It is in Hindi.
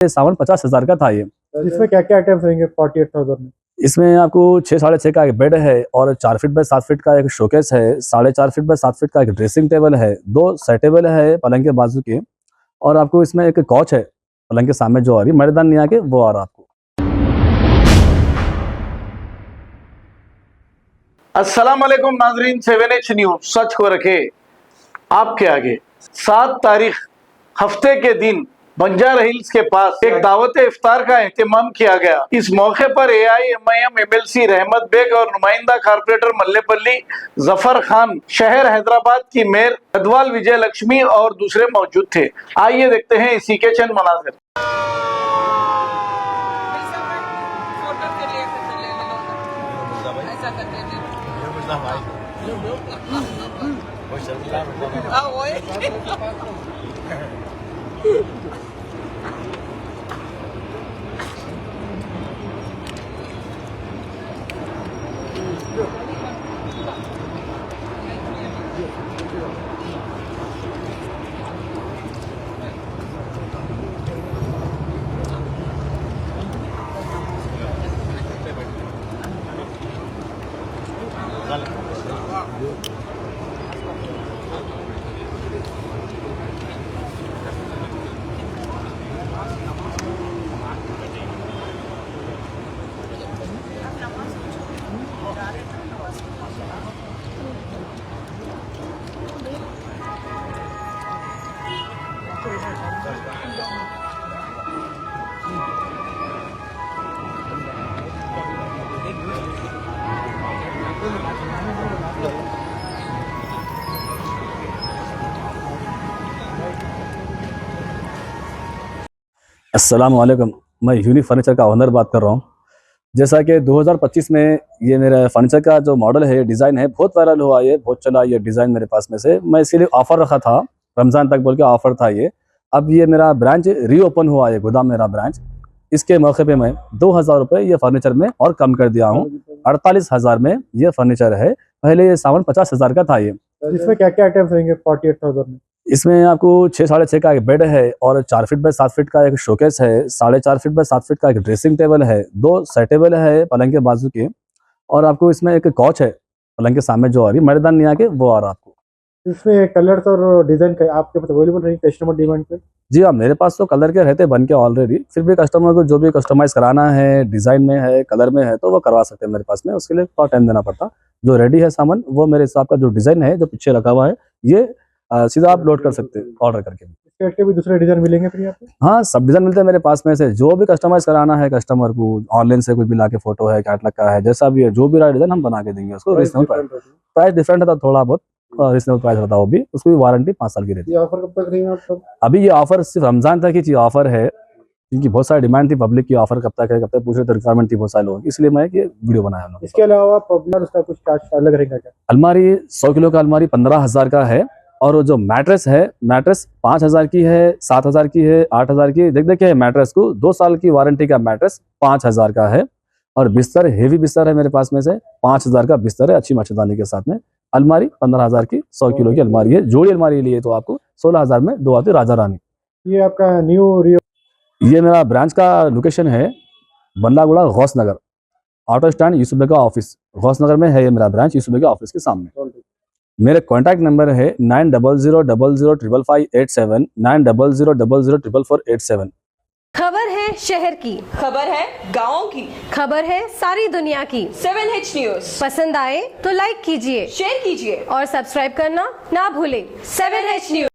सामान 50,000 का था ये। इसमें क्या क्या आइटम्स रहेंगे 48,000 में? इसमें आपको 6 साढ़े 6 का एक बेड है और 4 फीट बाय 7 फीट का एक शोकेस है, 4.5 फीट बाय 7 फीट का एक ड्रेसिंग टेबल है, 2 साइड टेबल है पलंग के बाजू के, और आपको इसमें एक कॉच है पलंग के सामने जो आ रही मर्दान नहीं आके वो आ रहा आपको। अस्सलाम वालेकुम नाजरीन, 7H न्यूज सच को रखे आपके आगे। 7 तारीख हफ्ते के दिन बंजारा हिल्स के पास एक दावत इफ्तार का एहतमाम किया गया। इस मौके पर AIMIM MLC रहमत बेग और नुमाइंदा कारपोरेटर मल्लेपल्ली जफर खान, शहर हैदराबाद की मेयर गदवाल विजय लक्ष्मी और दूसरे मौजूद थे। आइए देखते हैं इसी के चंद मनाज़िर। अस्सलाम वालेकुम, मैं यूनिक फर्नीचर का ओनर बात कर रहा हूँ। जैसा कि 2025 में ये मेरा फर्नीचर का जो मॉडल है, डिज़ाइन है, बहुत वायरल हुआ, ये बहुत चला ये डिज़ाइन मेरे पास में से। मैं इसके लिए ऑफ़र रखा था, रमज़ान तक बोल के ऑफ़र था ये। अब ये मेरा ब्रांच रीओपन हुआ है, गोदाम मेरा ब्रांच। इसके मौके पे मैं 2,000 रुपये ये फर्नीचर में और कम कर दिया हूँ। 48,000 में ये फर्नीचर है। पहले ये सामान 50,000 का था ये। इसमें क्या क्या आइटम्स रहेंगे 48,000 में? इसमें आपको 6 साढ़े 6 का एक बेड है और 4 फीट बाय 7 फीट का एक शोकेस है, 4.5 फीट बाय 7 फीट का एक ड्रेसिंग टेबल है, 2 साइड टेबल है पलंग के बाजू के, और आपको इसमें एक कॉच है पलंग के सामने जो आ रही मर्दान नहीं आके वो आ रहा आपको। इसमें कलर्स और डिजाइन का आपके पास अवेलेबल रहेंगे कस्टमर डिमांड पे? जी हाँ, मेरे पास तो कलर के रहते बन के ऑलरेडी, फिर भी कस्टमर को जो भी कस्टमाइज कराना है, डिज़ाइन में है, कलर में है, तो वो करवा सकते हैं मेरे पास में। उसके लिए थोड़ा टाइम देना पड़ता। जो रेडी है सामान वो मेरे हिसाब का जो डिज़ाइन है जो पीछे रखा हुआ है, ये सीधा आप लोड कर सकते हैं ऑर्डर करके। इसके हट के भी दूसरे डिजाइन मिलेंगे फिर यहाँ पे? हाँ, सब डिज़ाइन मिलते हैं मेरे पास में से। जो भी कस्टमाइज कराना है कस्टमर को, ऑनलाइन से कोई भी लाके फोटो है, कैटलॉग का है, जैसा भी है, जो भी रहा डिज़ाइन हम बना के देंगे उसको। रीजनेबल प्राइस डिफरेंट है थोड़ा बहुत, रीजनेबल प्राइस रहता है वो भी। उसकी वारंटी 5 साल की रहती है। ये ऑफर कब तक रहेगा आपका? अभी ये ऑफर सिर्फ रमजान तक ही ऑफर है, क्योंकि बहुत सारी डिमांड थी पब्लिक की, ऑफर कब तक है, कब तक पूछ रहे थे, रिक्वायरमेंट थी बहुत सारे लोगों की, इसलिए मैं ये वीडियो बनाया हूँ। इसके अलावा पॉपुलर उसका कुछ चार्ज अलग रहेगा क्या? अलमारी 100 किलो का अलमारी 15,000 का है, और वो जो मैट्रेस है, मैट्रेस 5,000 की है, 7,000 की है, 8,000 की। देखिए मैट्रेस को 2 साल की वारंटी का मैट्रेस 5,000 का है, और बिस्तर हेवी बिस्तर है मेरे पास में से 5,000 का बिस्तर है अच्छी मच्छरदानी के साथ में। अलमारी 15,000 की 100 किलो की अलमारी है। जोड़ी अलमारी लिए तो आपको 16,000 में 2 आती राजा रानी। ये आपका न्यू ये मेरा ब्रांच का लोकेशन है बंदागुड़ा गौस नगर, ऑटो स्टैंड यूसुफ बेग का ऑफिस गौस नगर में है ये मेरा ब्रांच, यूसुफ बेग का ऑफिस के सामने। मेरे कॉन्टैक्ट नंबर है 9000005587, 9000004487। खबर है शहर की, खबर है गाँव की, खबर है सारी दुनिया की। 7H न्यूज पसंद आए तो लाइक कीजिए, शेयर कीजिए और सब्सक्राइब करना ना भूलें। 7H news.